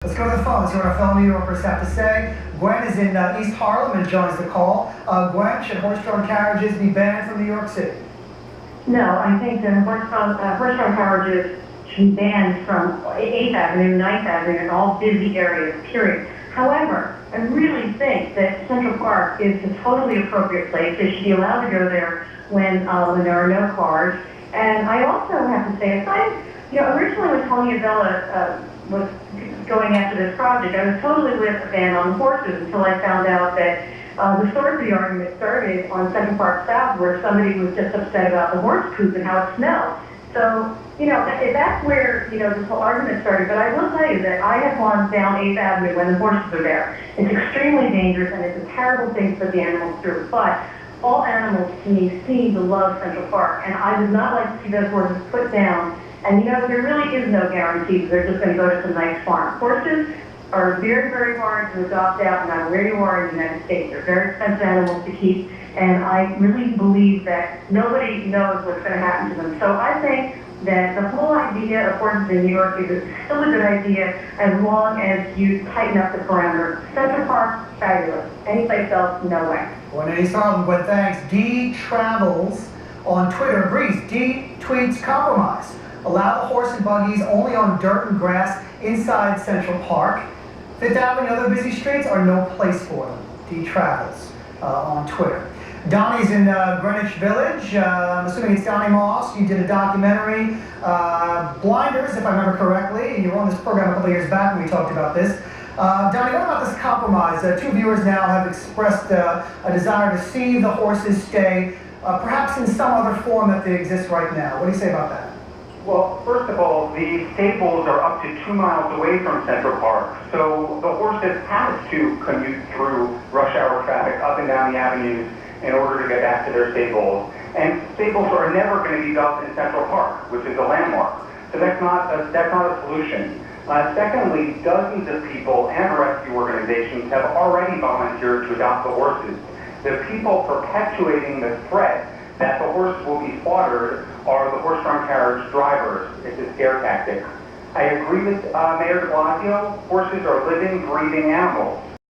Let's go to the phones. Hear what our fellow New Yorkers have to say. Gwen is in East Harlem and joins the call. Gwen, should horse-drawn carriages be banned from New York City? No, I think that horse-drawn carriages should be banned from 8th Avenue, 9th Avenue, and all busy areas, period. However, I really think that Central Park is a totally appropriate place. They should be allowed to go there when there are no cars. And I also have to say, originally when Tony Avella was going after this project, I was totally with a ban on horses until I found out that the source of the argument started on Central Park South, where somebody was just upset about the horse poop and how it smelled. So, that's where, this whole argument started. But I will tell you that I have gone down 8th Avenue when the horses are there. It's extremely dangerous, and it's a terrible thing to put the animals through. But all animals, to me, seem to love Central Park, and I would not like to see those horses put down. And, there really is no guarantee that they're just going to go to some nice farm. Horses are very, very hard to adopt out, no matter where you are in the United States. They're very expensive animals to keep, and I really believe that nobody knows what's going to happen to them. So I think that the whole idea of horses in New York is still a good idea as long as you tighten up the parameters. Central Park, fabulous. Anyplace else, no way. Well, East Harlem, Gwen, thanks. D Travels on Twitter agrees. D tweets compromise. Allow the horse and buggies only on dirt and grass inside Central Park. Fifth Avenue and other busy streets are no place for them. D Travels on Twitter. Donnie's in Greenwich Village. I'm assuming it's Donnie Moss. You did a documentary, Blinders, if I remember correctly. You were on this program a couple of years back when we talked about this. Donnie, what about this compromise? Two viewers now have expressed a desire to see the horses stay, perhaps in some other form that they exist right now. What do you say about that? Well, first of all, the stables are up to 2 miles away from Central Park, so the horses have to commute through rush hour traffic up and down the avenues in order to get back to their stables. And stables are never going to be built in Central Park, which is a landmark. So that's not a solution. Secondly, dozens of people and rescue organizations have already volunteered to adopt the horses. The people perpetuating the threat that the horses will be slaughtered are the horse-drawn carriage drivers. It's a scare tactic. I agree with Mayor de Blasio. Horses are living, breathing animals.